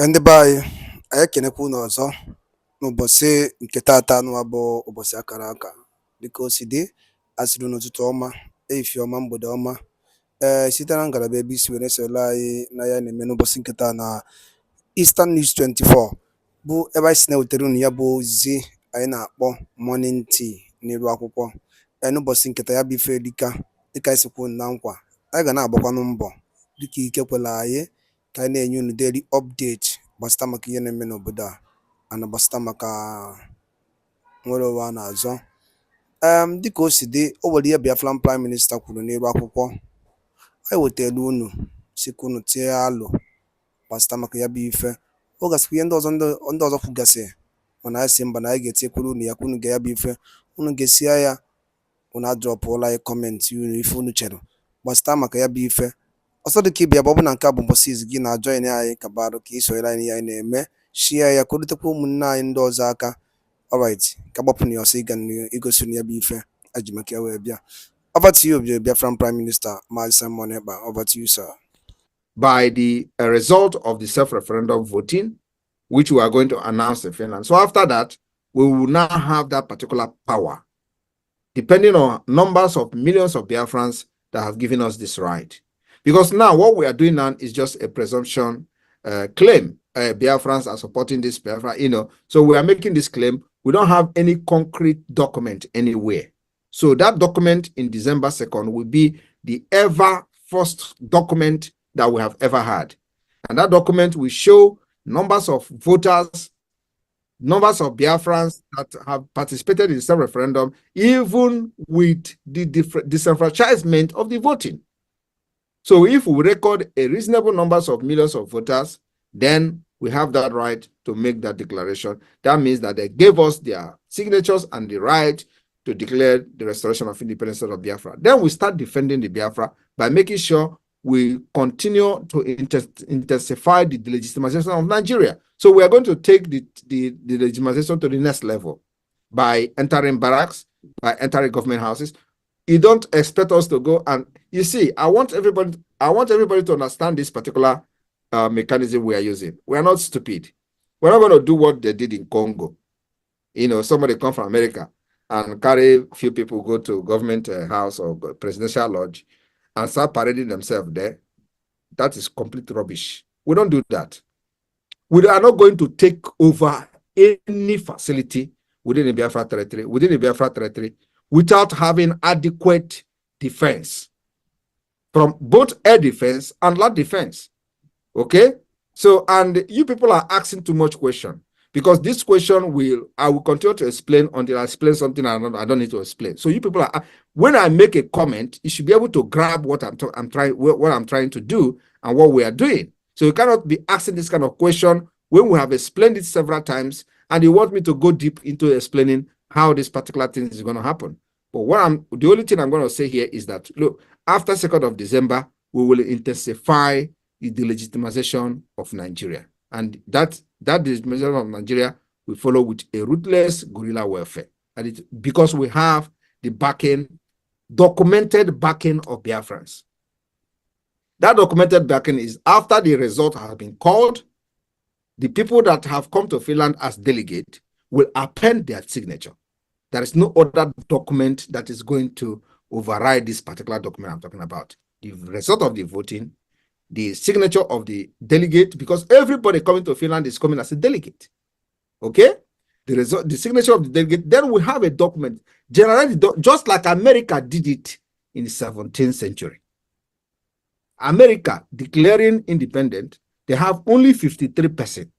Ndị be anyị ekenekwa unu ọzọ n'ụbọchị nke taata nụwa bụ ụbọchị akara aka dịka o si dị asịrị n'ụtụtụ ọma ehihie ọma mgbede ọma site na ngalaba ebe isi were soro anyị na ya na-eme n'ụbọchị nke taa na Eastern News 24 bụ ebe anyị si na-ewetara unu ya bụ ozizi anyị na-akpọ morning tea n'iru akwụkwọ n'ụbọchị nketa ya bụ ife dịka anyị sikwu na nkwa anyị ga na-agbakwanụ mbọ dịka ike kwela anyị ka anyị na-enye unu daily update gbasịta maka ihe na-eme n'obodo a na gbasịta maka nwere ụwa a na-azọ dịka o si dị o nwere ihe Biafran Prime Minister kwuru n'elu akwụkwọ anyị wetara unu sikwa unu tie alụ gbasịta maka ya bụ ife ọ gasịkwa ihe ndị ọzọ kwugasị mana anyị si mba na anyị ga-etinyekwuru unu ya ka unu ga ya bụ ife unu ga-esi ya unu adrọpụla anyị kọmentị unu ife unu chere gbasịta maka ya bụ ife ọsọ dịka ịbịa bụ ọ bụ na nke a bụ mbọsị izu gị na-ajọin anyị ka barụ ka isonyere anyị ihe anyị na-eme shie ya ka o rutekwa ụmụnne anyị ndị ọzọ aka alright ka gbapụ na ya ọsọ ịga igosi ya bụ ife aji maka ya wee bịa. Over to you, Biafran Prime Minister Mazi Simon Ekpa. Over to you, sir. By the result of the self-referendum voting, which we are going to announce in Finland. So after that, we will now have that particular power, depending on numbers of millions of Biafrans that have given us this right. Because now what we are doing now is just a presumption claim. Biafrans are supporting this Biafra, so we are making this claim. We don't have any concrete document anywhere. So that document in December 2nd will be the ever first document that we have ever had. And that document will show numbers of voters, numbers of Biafrans that have participated in the self-referendum, even with the disenfranchisement of the voting. So if we record a reasonable numbers of millions of voters, then we have that right to make that declaration. That means that they gave us their signatures and the right to declare the restoration of independence of Biafra. Then we start defending the Biafra by making sure we continue to intensify the delegitimization of Nigeria. So we are going to take the delegitimization to the next level by entering barracks, by entering government houses. You don't expect us to go and you see, I want everybody to understand this particular mechanism we are using. We are not stupid. We're not going to do what they did in Congo. Somebody come from America and carry a few people go to government house or presidential lodge and start parading themselves there. That is complete rubbish. We don't do that. We are not going to take over any facility within the Biafra territory, without having adequate defense from both air defense and land defense. Okay? So, and you people are asking too much question. Because this question I will continue to explain until I explain something I don't need to explain. So you people are, when I make a comment, you should be able to grab what I'm trying to do and what we are doing. So you cannot be asking this kind of question when we have explained it several times and you want me to go deep into explaining how this particular thing is going to happen. But the only thing I'm going to say here is that, look, after 2nd of December, we will intensify the delegitimization of Nigeria. And that delegitimization of Nigeria will follow with a ruthless guerrilla warfare. And because we have the documented backing of Biafrans. That documented backing is after the result has been called, the people that have come to Finland as delegate will append their signature. There is no other document that is going to override this particular document I'm talking about. The result of the voting, the signature of the delegate, because everybody coming to Finland is coming as a delegate. Okay? The signature of the delegate, then we have a document, generally just like America did it in the 17th century. America declaring independent, they have only 53%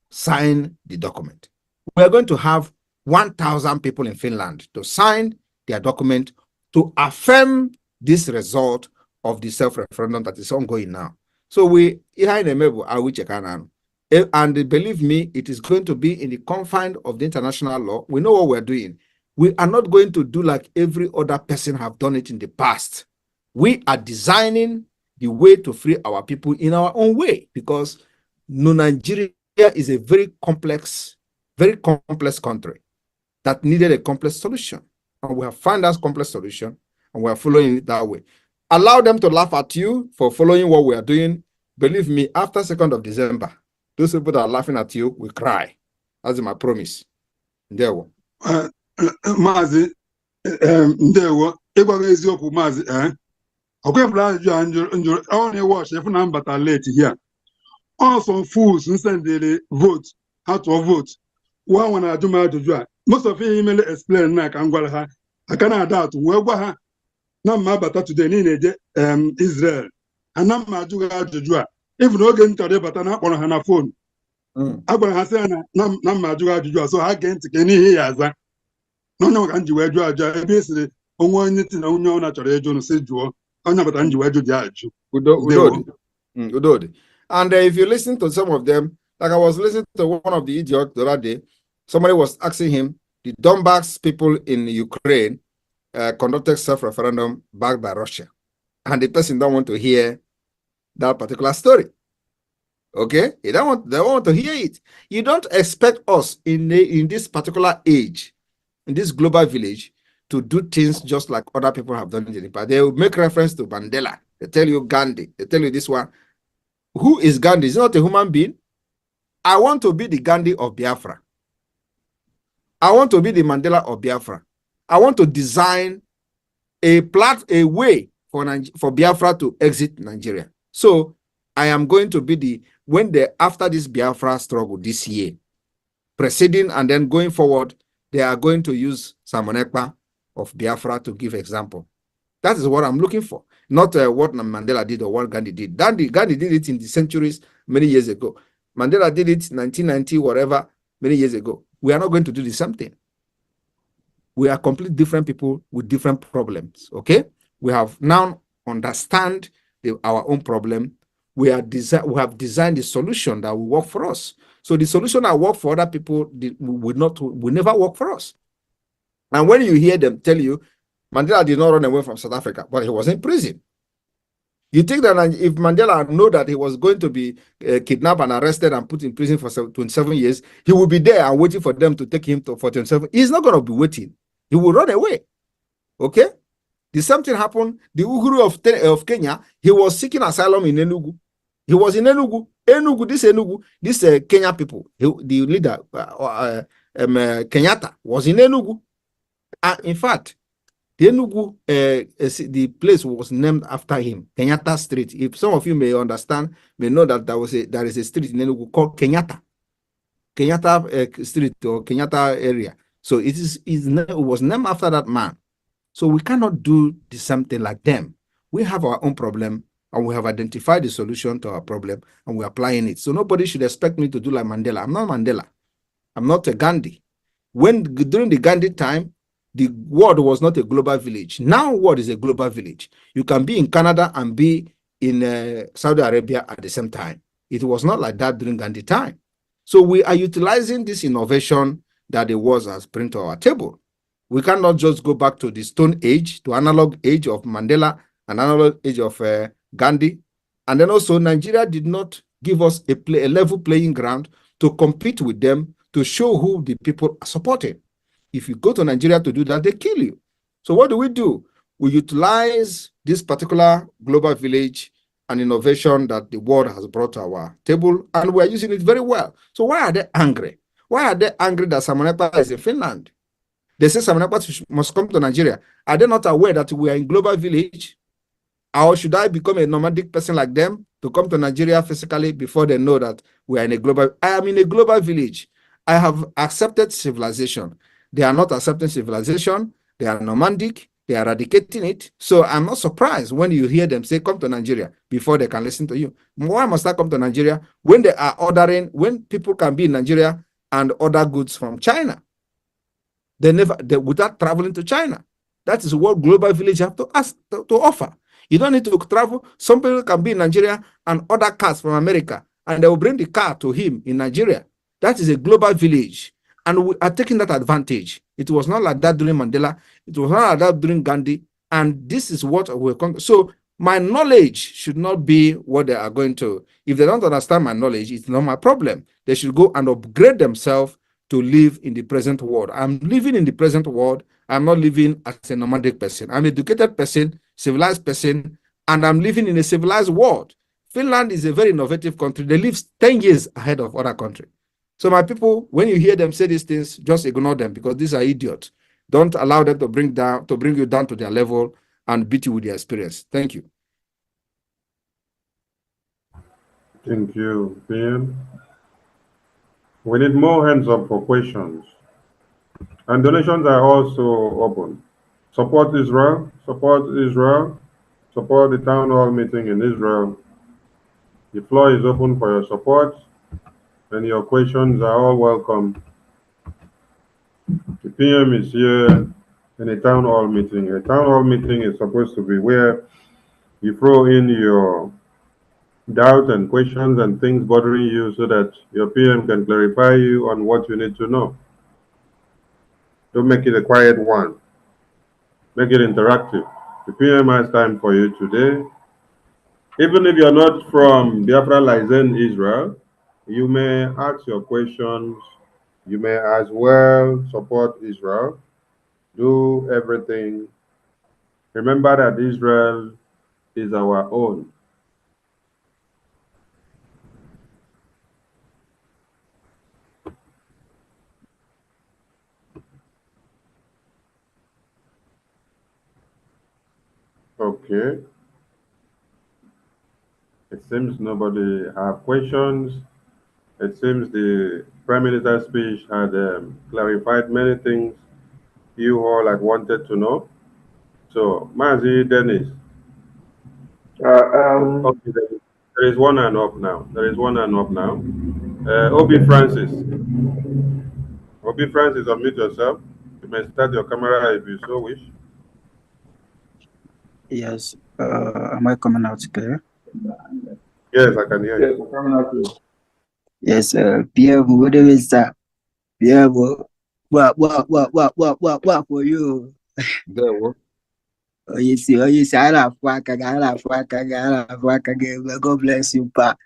sign the document. We are going to have 1,000 people in Finland to sign their document to affirm this result of the self-referendum that is ongoing now. So and believe me, it is going to be in the confines of the international law. We know what we're doing. We are not going to do like every other person have done it in the past. We are designing the way to free our people in our own way, because Nigeria is a very complex country that needed a complex solution. And we have found that complex solution and we are following it that way. Allow them to laugh at you for following what we are doing. Believe me, after 2nd of December, those people that are laughing at you will cry. That's my promise. There we Maazị ndewo ịgwaga eziokwu maazị ọkwefụrụ ajụjụ a njụrụ ọ na-ewọch efu na mbata late here some fools nsendịrị vote ha tụọ vote nwa nwa na-ajụ m ajụjụ a most of ihe imele explain na ka m gwara ha aka na-ada atụ wee gwa ha na mma abata today niile eje Israel ana m ajụ ha ajụjụ a even oge m chọrọ ịbata na akpọrọ ha na fon agwara ha sị ya na mma ajụ ha ajụjụ a so ha gee ntị ka n'ihe ya aza n'onye maka m ji wee jụọ ajụ ebe e siri onwe onye ti na onye ọ na-achọrọ ịjụ nụ sị jụọ onye bata m ji wee jụ dị ajụ Udodi. And if you listen to some of them, like I was listening to one of the idiots the other day, somebody was asking him, the Donbass people in Ukraine conducted self-referendum backed by Russia. And the person don't want to hear that particular story. Okay? They don't want to hear it. You don't expect us in this particular age, in this global village, to do things just like other people have done in the past. They will make reference to Mandela. They tell you Gandhi. They tell you this one. Who is Gandhi? Is not a human being. I want to be the Gandhi of Biafra. I want to be the Mandela of Biafra. I want to design a way for Biafra to exit Nigeria. So I am going to be after this Biafra struggle this year, preceding and then going forward, they are going to use Simon Ekpa of Biafra to give example. That is what I'm looking for. Not what Mandela did or what Gandhi did. Gandhi did it in the centuries many years ago. Mandela did it 1990, whatever, many years ago. We are not going to do the same thing. We are completely different people with different problems, okay? We have now understand our own problem. We have designed the solution that will work for us. So the solution that work for other people will never work for us. And when you hear them tell you, Mandela did not run away from South Africa, but he was in prison. You think that if Mandela knew that he was going to be kidnapped and arrested and put in prison for 27 years, he will be there and waiting for them to take him for 27. He's not going to be waiting. He will run away. Okay? The same thing happened. The Uhuru of Kenya, he was seeking asylum in Enugu. He was in Enugu. This Kenya people, the leader, Kenyatta, was in Enugu. In fact, the Enugu, the place was named after him, Kenyatta Street. If some of you may understand, may know that there is a street in Enugu called Kenyatta Street or Kenyatta area. So it was named after that man. So we cannot do the same thing like them. We have our own problem, and we have identified the solution to our problem, and we're applying it. So nobody should expect me to do like Mandela. I'm not Mandela. I'm not a Gandhi. During the Gandhi time, the world was not a global village. Now, world is a global village. You can be in Canada and be in Saudi Arabia at the same time. It was not like that during Gandhi time. So we are utilizing this innovation that the world has brought to our table. We cannot just go back to the Stone Age, to analog age of Mandela, and analog age of Gandhi. And then also, Nigeria did not give us a level playing ground to compete with them, to show who the people are supporting. If you go to Nigeria to do that, they kill you. So what do? We utilize this particular global village and innovation that the world has brought to our table, and we're using it very well. So why are they angry? Why are they angry that Simon Ekpa is in Finland? They say Simon Ekpa must come to Nigeria. Are they not aware that we are in global village? Or should I become a nomadic person like them to come to Nigeria physically before they know that we are in a global? I am in a global village. I have accepted civilization. They are not accepting civilization. They are nomadic. They are eradicating it. So I'm not surprised when you hear them say, come to Nigeria before they can listen to you. Why must I come to Nigeria when they are when people can be in Nigeria and order goods from China? Without traveling to China. That is what global village have to offer. You don't need to travel. Some people can be in Nigeria and order cars from America, and they will bring the car to him in Nigeria. That is a global village. And we are taking that advantage. It was not like that during Mandela. It was not like that during Gandhi. And this is what we're going to. So my knowledge should not be what they are going to. If they don't understand my knowledge, it's not my problem. They should go and upgrade themselves to live in the present world. I'm living in the present world. I'm not living as a nomadic person. I'm an educated person, civilized person, and I'm living in a civilized world. Finland is a very innovative country. They live 10 years ahead of other countries. So my people, when you hear them say these things, just ignore them because these are idiots. Don't allow them to bring you down to their level and beat you with their experience. Thank you. Thank you, PM. We need more hands up for questions. And donations are also open. Support Israel, support Israel, support the town hall meeting in Israel. The floor is open for your support, and your questions are all welcome. The PM is here in a town hall meeting. A town hall meeting is supposed to be where you throw in your doubt and questions and things bothering you so that your PM can clarify you on what you need to know. Don't make it a quiet one. Make it interactive. The PM has time for you today. Even if you're not from BIAFRA Lizen, Israel, you may ask your questions. You may as well support Israel. Do everything. Remember that Israel is our own. Okay. It seems nobody have questions. It seems the Prime Minister's speech had clarified many things you all had wanted to know. So, Mazi Dennis. Okay, there is one hand up now. There is one hand up now. Obi Francis. Obi Francis, unmute yourself. You may start your camera if you so wish. Yes. Am I coming out clear? Yes, I can hear you. Yes, coming out clear. Yes. Pierre, what is that? Pierre, what for you? There we go. Oh, you see, I love God bless you, pa.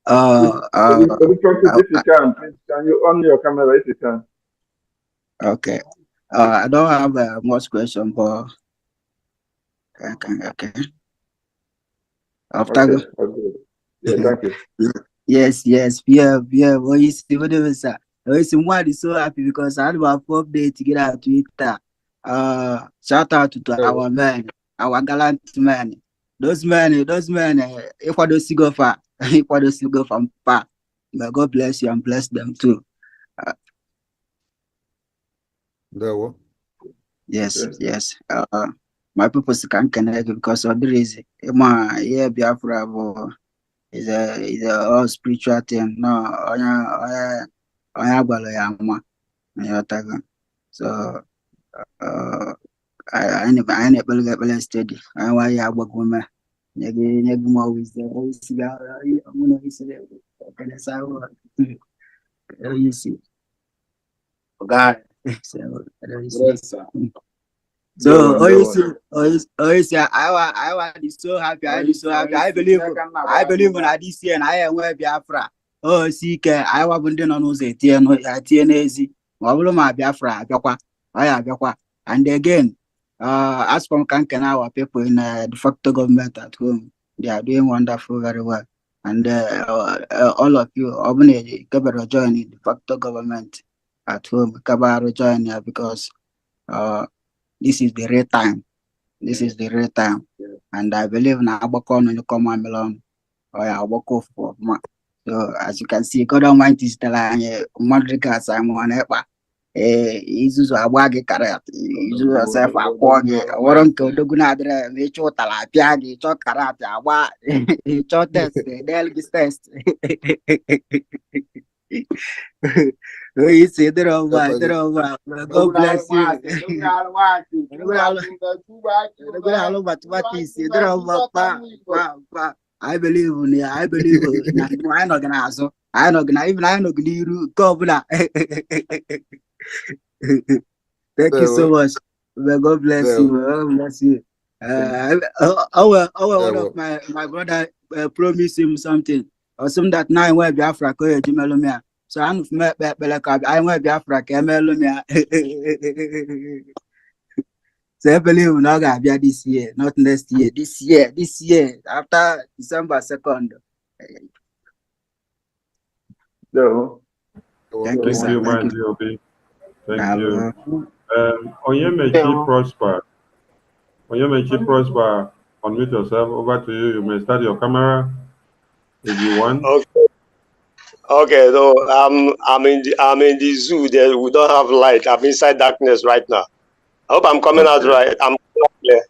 If you can, please, can you on your camera if you can? Okay. I don't have much question, but okay. After Okay. Yeah, thank you. Yes, Pierre, what you see, what is that? One is so happy because I have a update to get out Twitter. Shout out to our men, our gallant men. Those men, if I don't see go far, if I don't see go from far, may God bless you and bless them too. There we go. Yes. My purpose can connect because of the reason. BIAFRA is a all spiritual thing. No, so I never steady. I why I work with me. Maybe more wisdom. You see. God. So always I was so happy. I believe in this year and I am where Biafra. Oh, see, I was wondering on who's a TNAZ. My Biafra, and again, as from Kankan, our people in the facto government at home, they are doing wonderful, very well. And all of you, Obnedi, Kabaro joining the facto government at home, Kabaro join here because this is the real time. And I believe now Abakon will come on along or Abako for ma. So as you can see, God Almighty is telling Madriga Simon Epa. Izuzu Awagi Karat, Izu yourself a quaggy, Waronko, Dogunadre, Micho Talapiagi, Chok Karate, Awa, Chok test, Delgis test. You see, they're over. God bless you. I believe in you. I believe I'm not gonna ask. I'm not gonna go. Thank you so much. May God bless you. God bless you. One of my brother promised him something or something that now where Biafra ko Jimelomia. So I'm met like I went Biafra Camelomia. So I believe we're not gonna be this year, not next year. This year, after December 2nd. So, Thank you, Thank sir. you, Thank you. Mazi Obi. Thank you. Bravo. Onyemechi Prosper. Onyemechi Prosper, unmute yourself. Over to you. You may start your camera if you want. Okay. Okay. No, I'm in the zoo. There we don't have light. I'm inside darkness right now. I hope I'm coming out Okay. right. I'm coming out clear.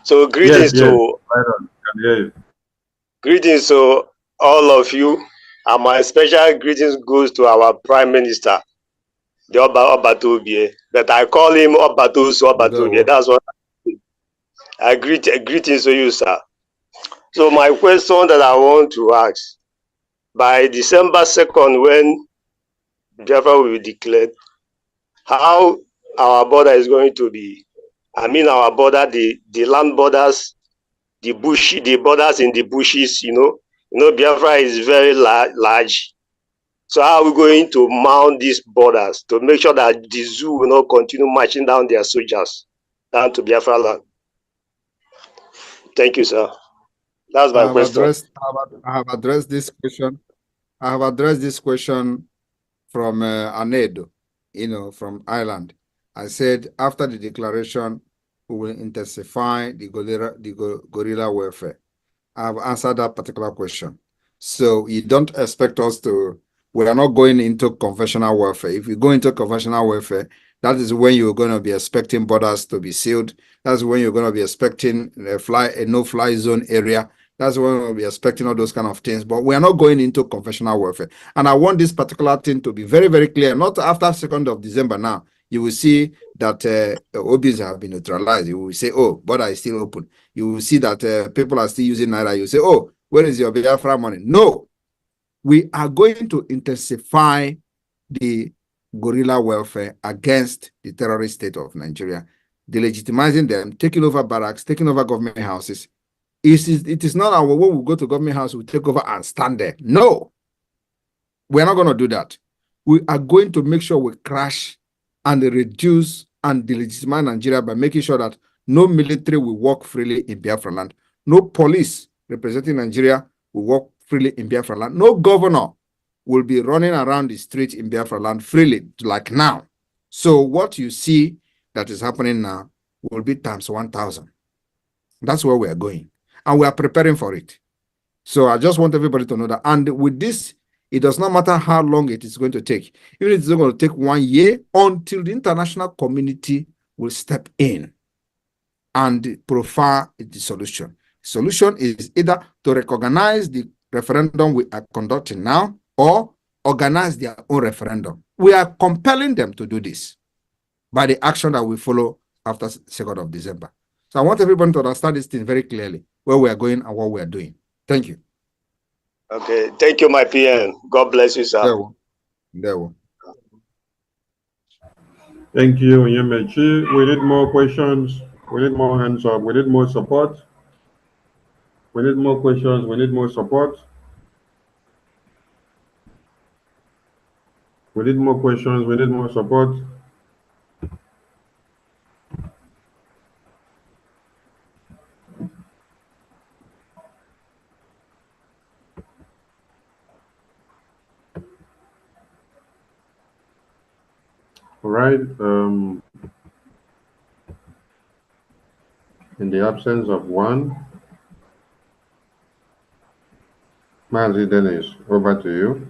So Yes, right on. Can hear you. greetings to all of you, and my special greetings goes to our Prime Minister, the Obatobie. But I call him Obatosu Obatobie. That's what I greetings to you, sir. So my question that I want to ask: by December 2nd, when Biafra will be declared, how our border is going to be? I mean, our border, the land borders, the borders in the bushes. Biafra is very large. So how are we going to mount these borders to make sure that the zoo will not continue marching down their soldiers down to Biafra land? Thank you, sir. That's my question. I have addressed this question. I have addressed this question from Anedo, from Ireland. I said after the declaration, we will intensify the guerrilla warfare. I have answered that particular question. So you don't expect us to, we are not going into conventional warfare. If you go into conventional warfare, that is when you're going to be expecting borders to be sealed. That's when you're going to be expecting a no-fly zone area. That's when we'll be expecting all those kind of things. But we are not going into conventional warfare. And I want this particular thing to be very, very clear. Not after 2nd of December now. You will see that OBs have been neutralized. You will say, oh, border is still open. You will see that people are still using Naira. You say, oh, where is your Biafra money? No. We are going to intensify the guerrilla warfare against the terrorist state of Nigeria, delegitimizing them, taking over barracks, taking over government houses. It is not our when we go to government house, we take over and stand there. No, we're not going to do that. We are going to make sure we crash and reduce and delegitimize Nigeria by making sure that no military will walk freely in Biafra land. No police representing Nigeria will walk freely in Biafra land. No governor will be running around the street in Biafra land freely like now. So what you see that is happening now will be times 1,000. That's where we are going. And we are preparing for it. So I just want everybody to know that. And with this, it does not matter how long it is going to take. Even if it's going to take 1 year until the international community will step in and provide the solution. Solution is either to recognize the referendum we are conducting now or organize their own referendum. We are compelling them to do this by the action that we follow after 2nd of December. So I want everyone to understand this thing very clearly, where we are going and what we are doing. Thank you. Okay. Thank you, my PN. God bless you, sir. There we go. Thank you, Onyemechi. We need more questions. We need more hands up. We need more support. We need more questions. We need more support. We need more questions. We need more support. All right. In the absence of one, Mazi Dennis, over to you.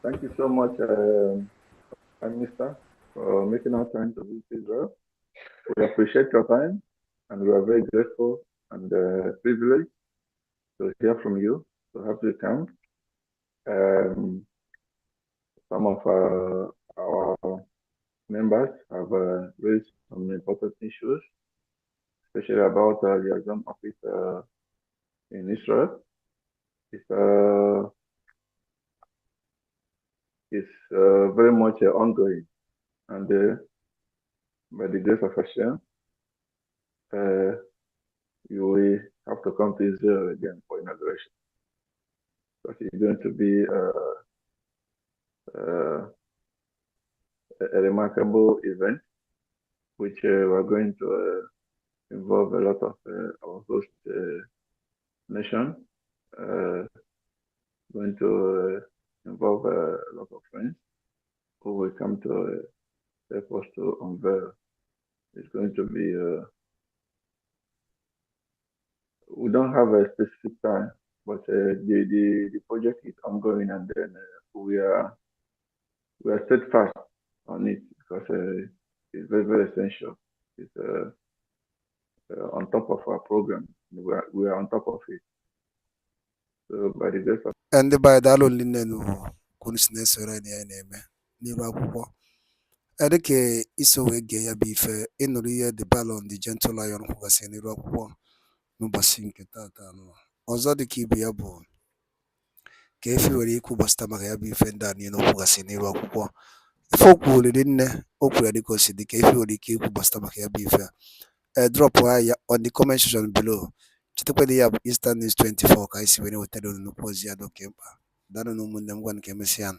Thank you so much, Prime Minister, for making our time to visit Israel. We appreciate your time, and we are very grateful and privileged to hear from you, to have you come. Some of our members have raised some important issues, especially about the exam office in Israel. It's very much ongoing, and by the grace of Hashem, you will have to come to Israel again for inauguration. Because it's going to be a remarkable event which we're going to involve a lot of our host nation, going to involve a lot of friends who will come to help us to unveil. It's going to be, we don't have a specific time, but the project is ongoing, and then we are steadfast on it because it's very, very essential. It's on top of our program. We are on top of it. So by the grace of ndị be anyị daalụ nne n'ugwu kwunu si na-esoro anyị ya na-eme n'iru akwụkwọ dịka iso wee gee ya bụ ife ịnụrụ ihe the Ballon the Gentle Lion kwugasị n'iru akwụkwọ n'ụbọchị nke tata anụ ọzọ dịka ibe ya bụ ka efi nwere ikwu gbasịta maka ya bụ ife ndị a niile o kwugasị n'iru akwụkwọ ife o kwuriri nne o kwuru ya dịka o si dị ka efi nwere ike ikwu gbasịta maka ya bụ ife drop ya on the comment section below. Chetakwa ya bụ Eastern News 24 ka anyị si were wetara unu nnukwu ozi ya dị oke mkpa. Daalụ na ụmụnne m gwa nke emesịa.